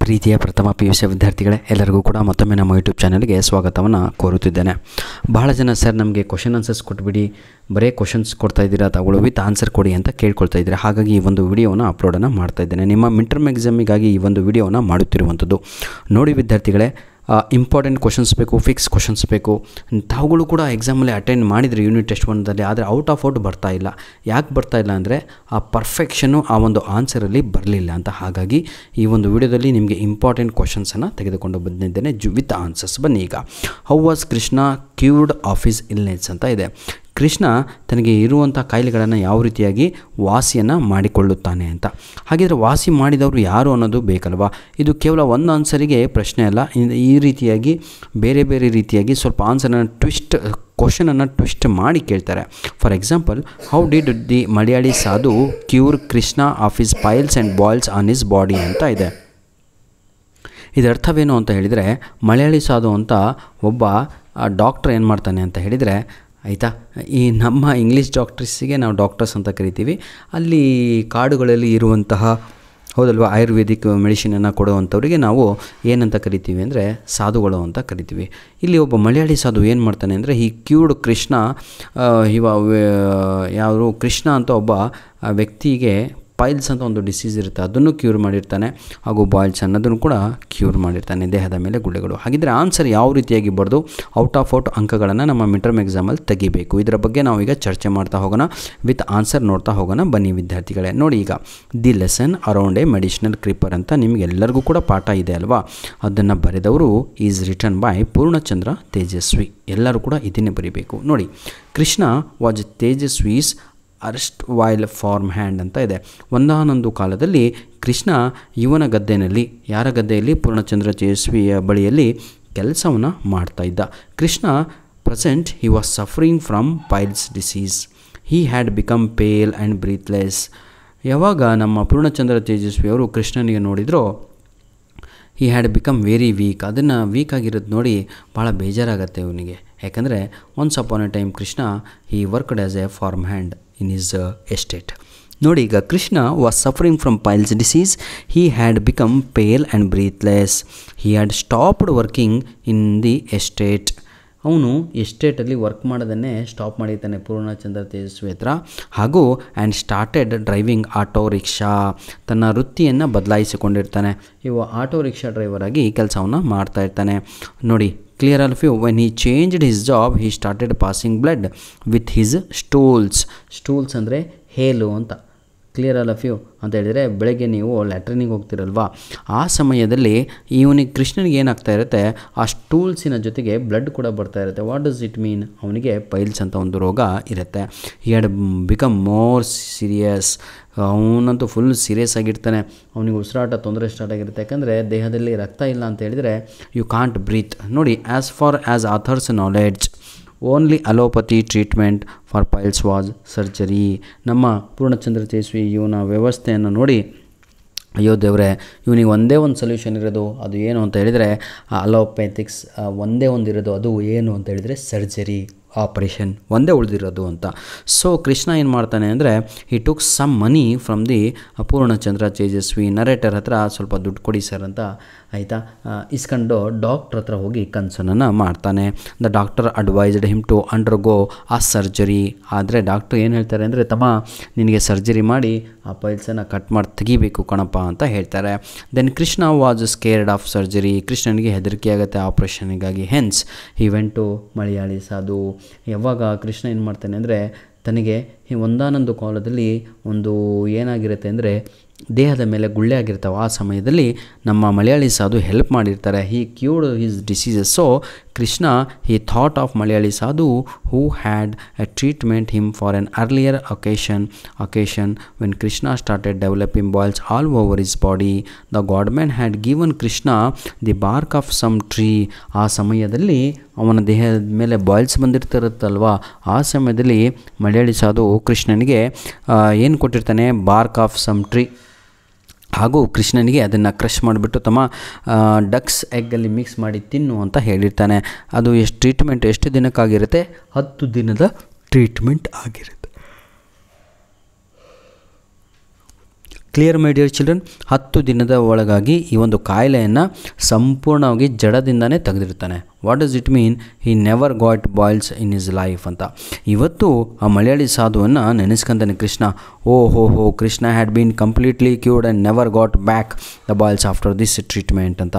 ಪ್ರೀತಿಯ ಪ್ರಥಮ PUC ವಿದ್ಯಾರ್ಥಿಗಳೇ, ಎಲ್ಲರಿಗೂ ಕೂಡ ಮತ್ತೊಮ್ಮೆ ನಮ್ಮ ಯೂಟ್ಯೂಬ್ ಚಾನಲ್ಗೆ ಸ್ವಾಗತವನ್ನು ಕೋರುತ್ತಿದ್ದೇನೆ. ಬಹಳ ಜನ ಸರ್ ನಮಗೆ ಕ್ವಶನ್ ಆನ್ಸರ್ಸ್ ಕೊಟ್ಬಿಡಿ, ಬರೀ ಕ್ವಶನ್ಸ್ ಕೊಡ್ತಾ ಇದ್ದೀರಾ, ತಗೊಳ್ಳು ವಿತ್ ಆನ್ಸರ್ ಕೊಡಿ ಅಂತ ಕೇಳ್ಕೊಳ್ತಾ ಇದ್ದೀರಾ. ಹಾಗಾಗಿ ಈ ಒಂದು ವಿಡಿಯೋನ ಅಪ್ಲೋಡನ್ನು ಮಾಡ್ತಾ ಇದ್ದೇನೆ. ನಿಮ್ಮ ಮಿಡ್ ಟರ್ಮ್ ಎಕ್ಸಾಮಿಗಾಗಿ ಈ ಒಂದು ವಿಡಿಯೋನ ಮಾಡುತ್ತಿರುವಂಥದ್ದು. ನೋಡಿ ವಿದ್ಯಾರ್ಥಿಗಳೇ, ಇಂಪಾರ್ಟೆಂಟ್ ಕ್ವಶನ್ಸ್ ಬೇಕು, ಫಿಕ್ಸ್ ಕ್ವಶನ್ಸ್ ಬೇಕು. ತಾವುಗಳು ಕೂಡ ಎಕ್ಸಾಮಲ್ಲಿ ಅಟೆಂಡ್ ಮಾಡಿದರೆ ಯೂನಿಟ್ ಟೆಸ್ಟ್ 1ದಲ್ಲಿ, ಆದರೆ ಔಟ್ ಆಫ್ ಔಟ್ ಬರ್ತಾ ಇಲ್ಲ. ಯಾಕೆ ಬರ್ತಾ ಇಲ್ಲ ಅಂದರೆ ಆ ಪರ್ಫೆಕ್ಷನು ಆ ಒಂದು ಆನ್ಸರಲ್ಲಿ ಬರಲಿಲ್ಲ ಅಂತ. ಹಾಗಾಗಿ ಈ ಒಂದು ವಿಡಿಯೋದಲ್ಲಿ ನಿಮಗೆ ಇಂಪಾರ್ಟೆಂಟ್ ಕ್ವಶನ್ಸನ್ನು ತೆಗೆದುಕೊಂಡು ಬಂದಿದ್ದೇನೆ ವಿತ್ ಆನ್ಸರ್ಸ್. ಬನ್ನಿ ಈಗ. How was Krishna cured of his illness ಅಂತ ಇದೆ. ಕೃಷ್ಣ ತನಗೆ ಇರುವಂಥ ಕಾಯಿಲೆಗಳನ್ನು ಯಾವ ರೀತಿಯಾಗಿ ವಾಸಿಯನ್ನು ಮಾಡಿಕೊಳ್ಳುತ್ತಾನೆ ಅಂತ. ಹಾಗಿದ್ರೆ ವಾಸಿ ಮಾಡಿದವರು ಯಾರು ಅನ್ನೋದು ಬೇಕಲ್ವಾ? ಇದು ಕೇವಲ ಒಂದು ಆನ್ಸರಿಗೆ ಪ್ರಶ್ನೆ ಅಲ್ಲ. ಈ ರೀತಿಯಾಗಿ ಬೇರೆ ಬೇರೆ ರೀತಿಯಾಗಿ ಸ್ವಲ್ಪ ಆನ್ಸರನ್ನು ಕ್ವಶನನ್ನು ಟ್ವಿಸ್ಟ್ ಮಾಡಿ ಕೇಳ್ತಾರೆ. For example, how did the Malayali sadhu cure Krishna of his piles and boils on his body ಅಂತ ಇದೆ. ಇದರ ಅರ್ಥವೇನು ಅಂತ ಹೇಳಿದರೆ, ಮಲಯಾಳಿ ಸಾಧು ಅಂತ ಒಬ್ಬ ಡಾಕ್ಟ್ರ್ ಏನು ಮಾಡ್ತಾನೆ ಅಂತ ಹೇಳಿದರೆ, ಆಯಿತಾ, ಈ ನಮ್ಮ ಇಂಗ್ಲೀಷ್ ಡಾಕ್ಟರ್ಸಿಗೆ ನಾವು ಡಾಕ್ಟರ್ಸ್ ಅಂತ ಕರಿತೀವಿ. ಅಲ್ಲಿ ಕಾಡುಗಳಲ್ಲಿ ಇರುವಂತಹ, ಹೌದಲ್ವಾ, ಆಯುರ್ವೇದಿಕ್ ಮೆಡಿಸಿನನ್ನು ಕೊಡುವಂಥವರಿಗೆ ನಾವು ಏನಂತ ಕರಿತೀವಿ ಅಂದರೆ ಸಾಧುಗಳು ಅಂತ ಕರಿತೀವಿ. ಇಲ್ಲಿ ಒಬ್ಬ ಮಲಯಾಳಿ ಸಾಧು ಏನು ಮಾಡ್ತಾನೆ ಅಂದರೆ, ಈ ಕ್ಯೂರ್ಡ್ ಕೃಷ್ಣ, ಯಾರು ಕೃಷ್ಣ ಅಂತ ಒಬ್ಬ ವ್ಯಕ್ತಿಗೆ ಪೈಲ್ಸ್ ಅಂತ ಒಂದು ಡಿಸೀಸ್ ಇರುತ್ತೆ, ಅದನ್ನು ಕ್ಯೂರ್ ಮಾಡಿರ್ತಾನೆ. ಹಾಗೂ ಬಾಯ್ಲ್ಸ್ ಅನ್ನೋದನ್ನು ಕೂಡ ಕ್ಯೂರ್ ಮಾಡಿರ್ತಾನೆ, ದೇಹದ ಮೇಲೆ ಗುಳ್ಳೆಗಳು. ಹಾಗಿದ್ರೆ ಆನ್ಸರ್ ಯಾವ ರೀತಿಯಾಗಿ ಬರೆದು ಔಟ್ ಆಫ್ ಔಟ್ ಅಂಕಗಳನ್ನು ನಮ್ಮ ಮಿಡ್ ಟರ್ಮ್ ಎಕ್ಸಾಮಲ್ಲಿ ತೆಗಿಬೇಕು, ಇದರ ಬಗ್ಗೆ ನಾವೀಗ ಚರ್ಚೆ ಮಾಡ್ತಾ ಹೋಗೋಣ, ವಿತ್ ಆನ್ಸರ್ ನೋಡ್ತಾ ಹೋಗೋಣ. ಬನ್ನಿ ವಿದ್ಯಾರ್ಥಿಗಳೇ. ನೋಡಿ ಈಗ, the lesson around a medicinal creeper ಅಂತ ನಿಮಗೆಲ್ಲರಿಗೂ ಕೂಡ ಪಾಠ ಇದೆ ಅಲ್ವಾ? ಅದನ್ನು ಬರೆದವರು is written by Purnachandra Tejaswi. ಎಲ್ಲರೂ ಕೂಡ ಇದನ್ನೇ ಬರೀಬೇಕು. ನೋಡಿ, Krishna was Tejaswi's erstwhile farm hand ಅಂತ ಇದೆ. ಒಂದಾನೊಂದು ಕಾಲದಲ್ಲಿ ಕೃಷ್ಣ ಇವನ ಗದ್ದೆಯಲ್ಲಿ, ಯಾರ ಗದ್ದೆಯಲ್ಲಿ? ಪೂರ್ಣಚಂದ್ರ ತೇಜಸ್ವಿಯ ಬಳಿಯಲ್ಲಿ ಕೆಲಸವನ್ನು ಮಾಡ್ತಾ ಇದ್ದ. Krishna present he was suffering from piles disease. He had become pale and breathless. ಯಾವಾಗ ನಮ್ಮ ಪೂರ್ಣಚಂದ್ರ ತೇಜಸ್ವಿಯವರು ಕೃಷ್ಣನಿಗೆ ನೋಡಿದ್ರೋ, he had become very weak. ಅದನ್ನು ವೀಕ್ ಆಗಿರೋದು ನೋಡಿ ಭಾಳ ಬೇಜಾರಾಗತ್ತೆ ಇವನಿಗೆ. ಯಾಕಂದರೆ once upon a time Krishna he worked as a farm hand in his estate. ನೋಡಿ ಈಗ, Krishna was suffering from piles disease. He had become pale and breathless. He had stopped working in the estate. ಅವನು ಎಸ್ಟೇಟಲ್ಲಿ work ಮಾಡೋದನ್ನೇ stop ಮಾಡಿದ್ದಾನೆ ಪೂರ್ಣಚಂದ್ರ ತೇಜಸ್ವಿ ಹತ್ರ. ಹಾಗೂ and started driving auto rickshaw. ತನ್ನ ವೃತ್ತಿಯನ್ನು ಬದಲಾಯಿಸಿಕೊಂಡಿರ್ತಾನೆ. ಇವ auto rickshaw driver ಆಗಿ ಕೆಲಸವನ್ನು ಮಾಡ್ತಾ ಇರ್ತಾನೆ. ನೋಡಿ, clear all few. When he changed his job he started passing blood with his stools. Stools ಅಂದರೆ ಹೇಲು ಅಂತ. ಕ್ಲಿಯರ್ ಆಲ್ ಆಫ್ ಯು ಅಂತ ಹೇಳಿದರೆ, ಬೆಳಗ್ಗೆ ನೀವು ಲ್ಯಾಟ್ರಿನಿಗೆ ಹೋಗ್ತಿರಲ್ವಾ, ಆ ಸಮಯದಲ್ಲಿ ಇವನಿಗೆ ಕೃಷ್ಣನಿಗೆ ಏನಾಗ್ತಾ ಇರುತ್ತೆ, ಆ ಸ್ಟೂಲ್ಸಿನ ಜೊತೆಗೆ ಬ್ಲಡ್ ಕೂಡ ಬರ್ತಾ ಇರುತ್ತೆ. What does it mean? ಅವನಿಗೆ ಪೈಲ್ಸ್ ಅಂತ ಒಂದು ರೋಗ ಇರುತ್ತೆ. He had become more serious. ಅವನಂತೂ ಫುಲ್ ಸೀರಿಯಸ್ ಆಗಿರ್ತಾನೆ. ಅವನಿಗೆ ಉಸಿರಾಟ ತೊಂದರೆ ಸ್ಟಾರ್ಟ್ ಆಗಿರುತ್ತೆ. ಯಾಕಂದರೆ ದೇಹದಲ್ಲಿ ರಕ್ತ ಇಲ್ಲ ಅಂತ ಹೇಳಿದರೆ ಯು ಕಾಂಟ್ ಬ್ರೀತ್. ನೋಡಿ, as for as author's knowledge, only allopathy treatment for piles was surgery. ನಮ್ಮ ಪೂರ್ಣಚಂದ್ರ ತೇಜಸ್ವಿ ಇವನ ವ್ಯವಸ್ಥೆಯನ್ನು ನೋಡಿ, ಅಯ್ಯೋ ದೇವರೇ, ಇವನಿಗೆ ಒಂದೇ ಒಂದು ಸೊಲ್ಯೂಷನ್ ಇರೋದು, ಅದು ಏನು ಅಂತ ಹೇಳಿದರೆ ಅಲೋಪ್ಯಾಥಿಕ್ಸ್ ಒಂದೇ ಒಂದು ಇರೋದು, ಅದು ಏನು ಅಂತ ಹೇಳಿದರೆ ಸರ್ಜರಿ, ಆಪರೇಷನ್ ಒಂದೇ ಉಳಿದಿರೋದು ಅಂತ. ಸೊ ಕೃಷ್ಣ ಏನು ಮಾಡ್ತಾನೆ ಅಂದರೆ, he took some money from the Purnachandra Tejaswi. Narrator ಹತ್ರ ಸ್ವಲ್ಪ ದುಡ್ಡು ಕೊಡಿ ಸರ್ ಅಂತ, ಆಯಿತಾ, ಇಸ್ಕೊಂಡು ಡಾಕ್ಟ್ರ್ ಹತ್ರ ಹೋಗಿ ಕನ್ಸರ್ನನ್ನು ಮಾಡ್ತಾನೆ. The doctor advised him to undergo a surgery. ಆದರೆ ಡಾಕ್ಟ್ರು ಏನು ಹೇಳ್ತಾರೆ ಅಂದರೆ, ತಮ್ಮ ನಿನಗೆ ಸರ್ಜರಿ ಮಾಡಿ ಆ ಪೈಲ್ಸನ್ನು ಕಟ್ ಮಾಡಿ ತೆಗಿಬೇಕು ಕಣಪ್ಪ ಅಂತ ಹೇಳ್ತಾರೆ. Then Krishna was scared of surgery. ಕೃಷ್ಣನಿಗೆ ಹೆದರಿಕೆ ಆಗುತ್ತೆ ಆಪ್ರೇಷನಿಗಾಗಿ. Hence he went to Malayali sadhu. ಯಾವಾಗ ಕೃಷ್ಣ ಏನು ಮಾಡ್ತಾನೆ ಅಂದರೆ, ತನಗೆ ಒಂದಾನೊಂದು ಕಾಲದಲ್ಲಿ ಒಂದು ಏನಾಗಿರುತ್ತೆ ಅಂದರೆ ದೇಹದ ಮೇಲೆ ಗುಳ್ಳೆ ಆಗಿರ್ತಾವೆ. ಆ ಸಮಯದಲ್ಲಿ ನಮ್ಮ ಮಲಯಾಳಿ ಸಾಧು ಹೆಲ್ಪ್ ಮಾಡಿರ್ತಾರೆ. He cured his diseases. So Krishna he thought of Malayali sadhu who had a treatment him for an earlier occasion when Krishna started developing boils all over his body. The godman had given Krishna the bark of some tree. ಆ ಸಮಯದಲ್ಲಿ ಅವನ ದೇಹದ ಮೇಲೆ boils ಬಂದಿರ್ತಿರುತ್ತಲ್ವ, ಆ ಸಮಯದಲ್ಲಿ ಮಲಯಾಳಿ ಸಾಧು ಕೃಷ್ಣನಿಗೆ ಏನು ಕೊಟ್ಟಿರ್ತಾನೆ? Bark of some tree. ಹಾಗೂ ಕೃಷ್ಣನಿಗೆ ಅದನ್ನು ಕ್ರಷ್ ಮಾಡಿಬಿಟ್ಟು ತಮ್ಮ ಡಕ್ಸ್ ಎಗ್ಗಲ್ಲಿ ಮಿಕ್ಸ್ ಮಾಡಿ ತಿನ್ನು ಅಂತ ಹೇಳಿರ್ತಾನೆ. ಅದು ಟ್ರೀಟ್ಮೆಂಟ್ ಎಷ್ಟು ದಿನಕ್ಕಾಗಿರುತ್ತೆ? 10 ದಿನದ ಟ್ರೀಟ್ಮೆಂಟ್ ಆಗಿರುತ್ತೆ. Clear my dear children? 10 ದಿನದ ಒಳಗಾಗಿ ಈ ಒಂದು ಕಾಯಿಲೆಯನ್ನು ಸಂಪೂರ್ಣವಾಗಿ ಜಡದಿಂದನೇ ತೆಗೆದಿರ್ತಾನೆ. What does it mean? He never got boils in his life ಅಂತ. ಇವತ್ತು ಆ ಮಲಯಾಳಿ ಸಾಧುವನ್ನು ನೆನೆಸ್ಕೊಂತಾನೆ ಕೃಷ್ಣ. ಓಹೋ, Krishna had been completely cured and never got back the boils after this treatment ಅಂತ.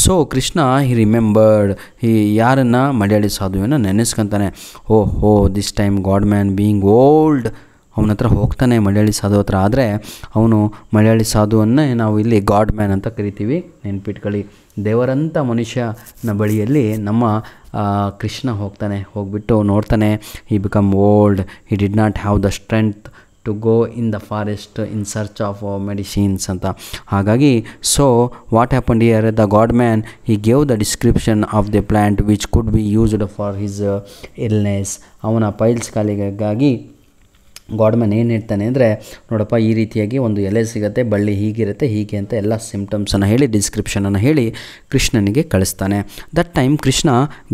ಸೊ ಕೃಷ್ಣ ಹಿ ರಿಮೆಂಬರ್ಡ್, ಯಾರನ್ನು? ಮಲಯಾಳಿ ಸಾಧುವನ್ನು ನೆನೆಸ್ಕೊಂತಾನೆ. ಓಹೋ, this time god man being old ಅವನ ಹತ್ರ ಹೋಗ್ತಾನೆ, ಮಲಯಾಳಿ ಸಾಧು ಹತ್ರ. ಆದರೆ ಅವನು ಮಲಯಾಳಿ ಸಾಧುವನ್ನೇ ನಾವು ಇಲ್ಲಿ ಗಾಡ್ ಮ್ಯಾನ್ ಅಂತ ಕರಿತೀವಿ, ನೆನ್ಪಿಟ್ಕೊಳ್ಳಿ. ದೇವರಂಥ ಮನುಷ್ಯನ ಬಳಿಯಲ್ಲಿ ನಮ್ಮ ಕೃಷ್ಣ ಹೋಗ್ತಾನೆ. ಹೋಗ್ಬಿಟ್ಟು ನೋಡ್ತಾನೆ, he become old, he did not have the strength to go in the forest in search of medicines ಅಂತ. ಹಾಗಾಗಿ so what happened here? The godman he gave the description of the plant which could be used for his illness. ಅವನ piles ಕಾಯಿಲೆಗಾಗಿ godman ಏನು ಹೇಳ್ತಾನೆ ಅಂದರೆ, ನೋಡಪ್ಪ ಈ ರೀತಿಯಾಗಿ ಒಂದು ಎಲೆ ಸಿಗುತ್ತೆ, ಬಳ್ಳಿ ಹೀಗಿರುತ್ತೆ, ಹೀಗೆ ಅಂತ ಎಲ್ಲ ಸಿಂಪ್ಟಮ್ಸನ್ನು ಹೇಳಿ ಡಿಸ್ಕ್ರಿಪ್ಷನನ್ನು ಹೇಳಿ ಕೃಷ್ಣನಿಗೆ ಕಳಿಸ್ತಾನೆ. That time Krishna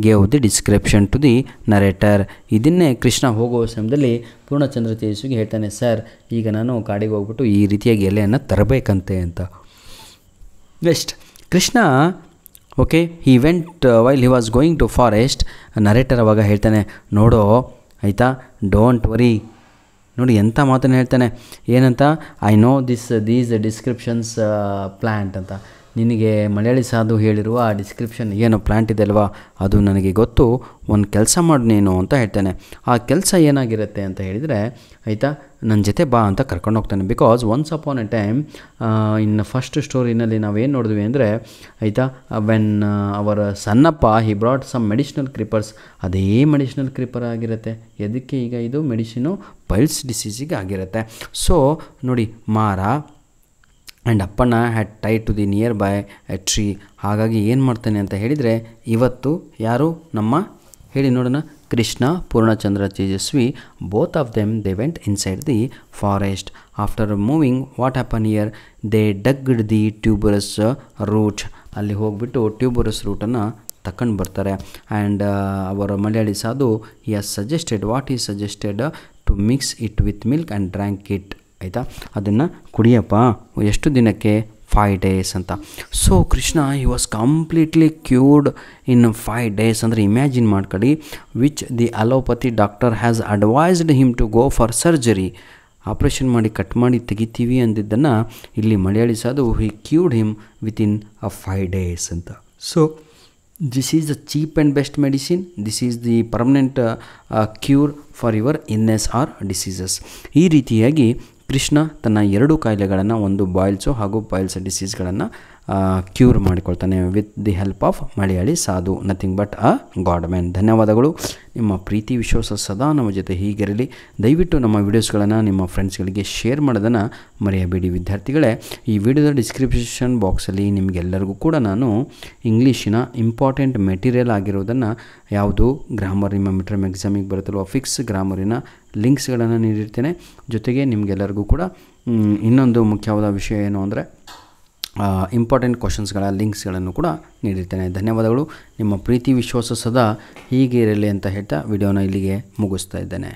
gave the description to the narrator. ಇದನ್ನೇ ಕೃಷ್ಣ ಹೋಗುವ ಸಮಯದಲ್ಲಿ ಪೂರ್ಣಚಂದ್ರ ತೇಜಸ್ವಿಗೆ ಹೇಳ್ತಾನೆ, ಸರ್ ಈಗ ನಾನು ಕಾಡಿಗೆ ಹೋಗ್ಬಿಟ್ಟು ಈ ರೀತಿಯಾಗಿ ಎಲೆಯನ್ನು ತರಬೇಕಂತೆ ಅಂತ. Next Krishna okay he went while he was going to forest. Narrator ಅವಾಗ ಹೇಳ್ತಾನೆ, ನೋಡೋ ಆಯಿತಾ, ಡೋಂಟ್ ವರಿ. ನೋಡಿ ಎಂಥ ಮಾತನ್ನು ಹೇಳ್ತಾನೆ, ಏನಂತ? I know these descriptions plant ಅಂತ. ನಿನಗೆ ಮಲಯಾಳಿ ಸಾಧು ಹೇಳಿರುವ ಆ ಡಿಸ್ಕ್ರಿಪ್ಷನ್ ಏನು ಪ್ಲ್ಯಾಂಟ್ ಇದೆ ಅಲ್ವಾ, ಅದು ನನಗೆ ಗೊತ್ತು. ಒಂದು ಕೆಲಸ ಮಾಡಿ ನೀನು ಅಂತ ಹೇಳ್ತಾನೆ. ಆ ಕೆಲಸ ಏನಾಗಿರುತ್ತೆ ಅಂತ ಹೇಳಿದರೆ, ಆಯಿತಾ, ನನ್ನ ಜೊತೆ ಬಾ ಅಂತ ಕರ್ಕೊಂಡು ಹೋಗ್ತಾನೆ. Because once upon a time in first ಸ್ಟೋರಿನಲ್ಲಿ ನಾವೇನು ನೋಡಿದ್ವಿ ಅಂದರೆ, ಆಯಿತಾ, ವೆನ್ ಅವರ ಸಣ್ಣಪ್ಪ he brought some medicinal creepers. ಅದೇ ಮೆಡಿಸಿನಲ್ ಕ್ರಿಪರ್ ಆಗಿರುತ್ತೆ. ಎದಕ್ಕೆ? ಈಗ ಇದು ಮೆಡಿಸಿನು ಪೈಲ್ಸ್ ಡಿಸೀಸಿಗೆ ಆಗಿರುತ್ತೆ. ಸೊ ನೋಡಿ, Mara and Appanna had tie to the nearby a tree. ಹಾಗಾಗಿ ಏನು ಮಾಡ್ತಾನೆ ಅಂತ ಹೇಳಿದರೆ, ಇವತ್ತು ಯಾರು ನಮ್ಮ ಹೇಳಿ ನೋಡೋಣ, Krishna, Purnachandra Tejaswi, both of them they went inside the forest. After moving what happen here? They dugged the tuberous root. ಅಲ್ಲಿ ಹೋಗ್ಬಿಟ್ಟು ಟ್ಯೂಬರಸ್ ರೂಟನ್ನು ತಗೊಂಡು ಬರ್ತಾರೆ. ಆ್ಯಂಡ್ ಅವರ Malayali sadhu he has suggested, what is suggested? To mix it with milk and drank it. ಆಯಿತಾ, ಅದನ್ನು ಕುಡಿಯಪ್ಪ. ಎಷ್ಟು ದಿನಕ್ಕೆ? 5 days ಅಂತ. So Krishna he was completely cured in 5 days. ಅಂದರೆ ಇಮ್ಯಾಜಿನ್ ಮಾಡ್ಕೊಳ್ಳಿ, which the allopathy doctor has advised him to go for surgery. Operation ಮಾಡಿ cut ಮಾಡಿ ತೆಗಿತೀವಿ ಅಂದಿದ್ದನ್ನು ಇಲ್ಲಿ Malayali sadhu he cured him within 5 days ಅಂತ. So this is the cheap and best medicine. This is the permanent cure for your illness or diseases. ಈ ರೀತಿಯಾಗಿ ಕೃಷ್ಣ ತನ್ನ 2 ಕಾಯಿಲೆಗಳನ್ನು, ಒಂದು ಬಾಯ್ಲ್ಸು ಹಾಗೂ ಬಾಯ್ಲ್ಸ್ ಡಿಸೀಸ್ಗಳನ್ನು ಕ್ಯೂರ್ ಮಾಡಿಕೊಳ್ತಾನೆ with the help of Malayali sadhu, nothing but a god man. ಧನ್ಯವಾದಗಳು. ನಿಮ್ಮ ಪ್ರೀತಿ ವಿಶ್ವಾಸ ಸದಾ ನಮ್ಮ ಜೊತೆ ಹೀಗಿರಲಿ. ದಯವಿಟ್ಟು ನಮ್ಮ ವಿಡಿಯೋಸ್ಗಳನ್ನು ನಿಮ್ಮ ಫ್ರೆಂಡ್ಸ್ಗಳಿಗೆ ಶೇರ್ ಮಾಡೋದನ್ನು ಮರೆಯಬೇಡಿ ವಿದ್ಯಾರ್ಥಿಗಳೇ. ಈ ವಿಡಿಯೋದ ಡಿಸ್ಕ್ರಿಪ್ಷನ್ ಬಾಕ್ಸಲ್ಲಿ ನಿಮಗೆಲ್ಲರಿಗೂ ಕೂಡ ನಾನು ಇಂಗ್ಲೀಷಿನ ಇಂಪಾರ್ಟೆಂಟ್ ಮೆಟೀರಿಯಲ್ ಆಗಿರೋದನ್ನು, ಯಾವುದು ಗ್ರಾಮರ್ ನಿಮ್ಮ ಮಿಡ್ ಟರ್ಮ್ ಎಕ್ಸಾಮಿಗೆ ಬರುತ್ತಲ್ವ, ಫಿಕ್ಸ್ ಗ್ರಾಮರಿನ ಲಿಂಕ್ಸ್ಗಳನ್ನು ನೀಡಿರ್ತೇನೆ. ಜೊತೆಗೆ ನಿಮಗೆಲ್ಲರಿಗೂ ಕೂಡ ಇನ್ನೊಂದು ಮುಖ್ಯವಾದ ವಿಷಯ ಏನು ಅಂದರೆ, ಇಂಪಾರ್ಟೆಂಟ್ ಕ್ವಶನ್ಸ್ಗಳ ಲಿಂಕ್ಸ್ಗಳನ್ನು ಕೂಡ ನೀಡಿರ್ತೇನೆ. ಧನ್ಯವಾದಗಳು. ನಿಮ್ಮ ಪ್ರೀತಿ ವಿಶ್ವಾಸ ಸದಾ ಹೀಗೆ ಇರಲಿ ಅಂತ ಹೇಳ್ತಾ ವಿಡಿಯೋನ ಇಲ್ಲಿಗೆ ಮುಗಿಸ್ತಾ ಇದ್ದೇನೆ.